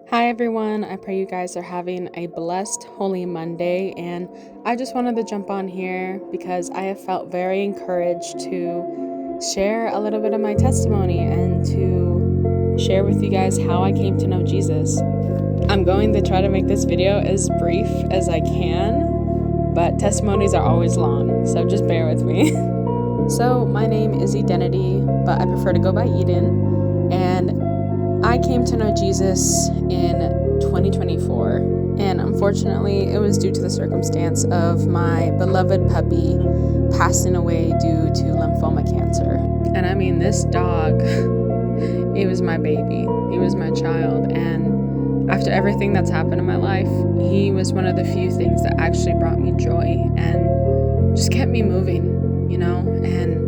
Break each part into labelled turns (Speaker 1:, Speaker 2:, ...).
Speaker 1: Hi everyone, I pray you guys are having a blessed Holy Monday, and I just wanted to jump on here because I have felt very encouraged to share a little bit of my testimony and to share with you guys how I came to know Jesus. I'm going to try to make this video as brief as I can, but testimonies are always long, so just bear with me. So my name is Identity, but I prefer to go by Eden, and I came to know Jesus in 2024, and unfortunately it was due to the circumstance of my beloved puppy passing away due to lymphoma cancer. And I mean, this dog, he was my baby, he was my child, and after everything that's happened in my life, he was one of the few things that actually brought me joy and just kept me moving, and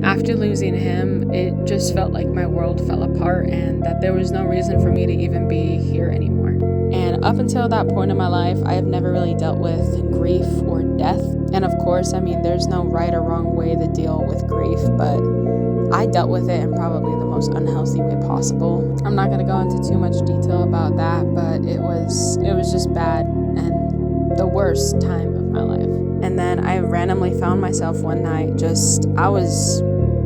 Speaker 1: after losing him, it just felt like my world fell apart and that there was no reason for me to even be here anymore. And up until that point in my life, I have never really dealt with grief or death. And of course, there's no right or wrong way to deal with grief, but I dealt with it in probably the most unhealthy way possible. I'm not going to go into too much detail about that, but it was just bad and the worst time of my life. And then I randomly found myself one night I was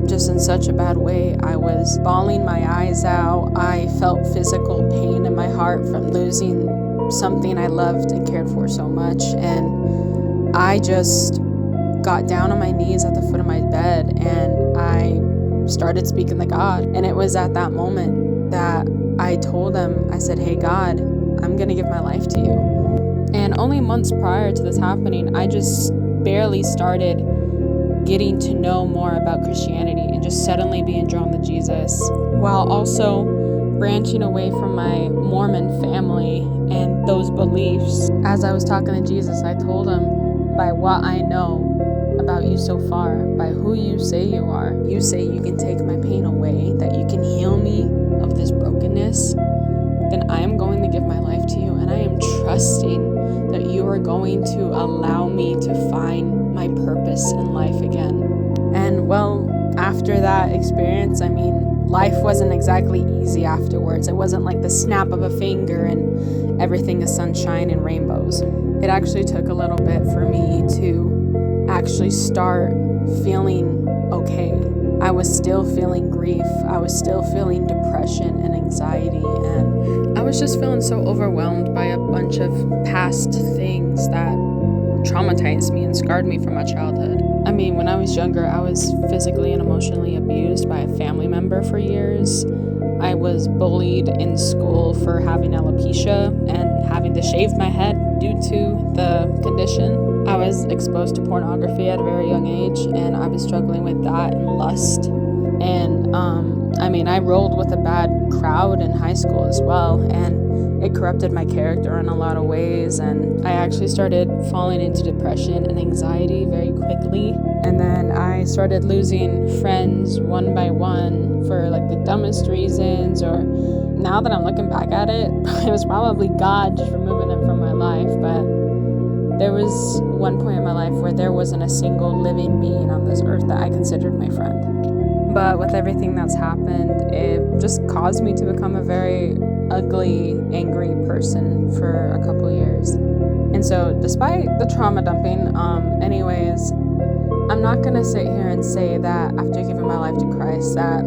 Speaker 1: just in such a bad way. I was bawling my eyes out. I felt physical pain in my heart from losing something I loved and cared for so much. And I just got down on my knees at the foot of my bed and I started speaking to God. And it was at that moment that I told him, I said, "Hey God, I'm gonna give my life to you." And only months prior to this happening, I just barely started getting to know more about Christianity and just suddenly being drawn to Jesus, while also branching away from my Mormon family and those beliefs. As I was talking to Jesus, I told him, by what I know about you so far, by who you say you are, you say you can take my pain away, that you can heal me of this brokenness, then I am going to give my life to you, and I am trusting that you are going to allow me to find my purpose in life again. And well, after that experience, life wasn't exactly easy afterwards. It wasn't like the snap of a finger and everything is sunshine and rainbows. It actually took a little bit for me to actually start feeling okay. I was still feeling grief. I was still feeling depression and anxiety, and I was just feeling so overwhelmed by a bunch of past things that traumatized me and scarred me from my childhood. When I was younger, I was physically and emotionally abused by a family member for years. I was bullied in school for having alopecia and having to shave my head due to the condition. I was exposed to pornography at a very young age, and I was struggling with that and lust. And I rolled with a bad crowd in high school as well, and it corrupted my character in a lot of ways, and I actually started falling into depression and anxiety very quickly. And then I started losing friends one by one for like the dumbest reasons, or now that I'm looking back at it, it was probably God just removing them from my life. But there was one point in my life where there wasn't a single living being on this earth that I considered my friend. But with everything that's happened, it just caused me to become a very ugly, angry person for a couple years. And so despite the trauma dumping, I'm not gonna sit here and say that after giving my life to Christ that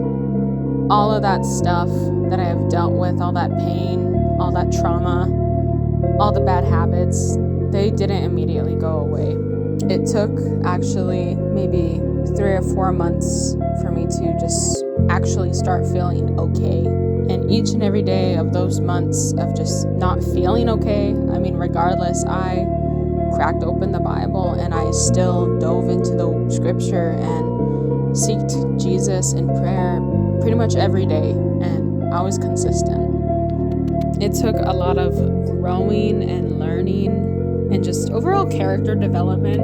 Speaker 1: all of that stuff that I have dealt with, all that pain, all that trauma, all the bad habits, they didn't immediately go away. It took actually maybe 3 or 4 months for me to just actually start feeling okay. And each and every day of those months of just not feeling okay, regardless, I cracked open the Bible and I still dove into the scripture and seeked Jesus in prayer pretty much every day, and I was consistent. It took a lot of growing and learning and just overall character development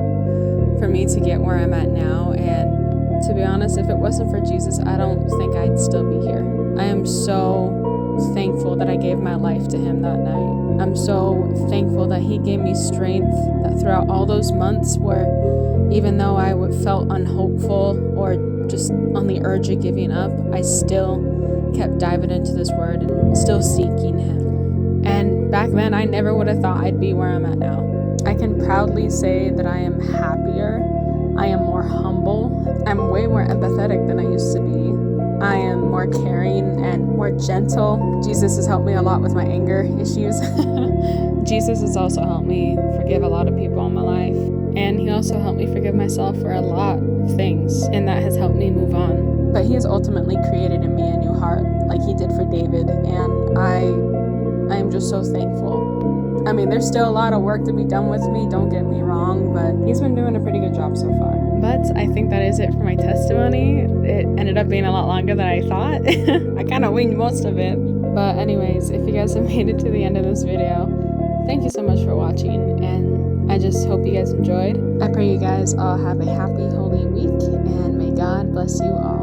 Speaker 1: for me to get where I'm at now. And to be honest, if it wasn't for Jesus, I don't think I'd still be here. I am so thankful that I gave my life to him that night. I'm so thankful that he gave me strength, that throughout all those months where even though I felt unhopeful or just on the urge of giving up, I still kept diving into this word and still seeking him. And back then, I never would have thought I'd be where I'm at now. I can proudly say that I am happier. I am more humble. I'm way more empathetic than I used to be. I am more caring and more gentle. Jesus has helped me a lot with my anger issues. Jesus has also helped me forgive a lot of people in my life. And he also helped me forgive myself for a lot of things. And that has helped me move on. But he has ultimately created in me a new heart, like he did for David. And I am just so thankful. I mean, there's still a lot of work to be done with me, don't get me wrong, but he's been doing a pretty good job so far. But I think that is it for my testimony. It ended up being a lot longer than I thought. I kind of winged most of it. But anyways, if you guys have made it to the end of this video, thank you so much for watching, and I just hope you guys enjoyed. I pray you guys all have a happy, holy week, and may God bless you all.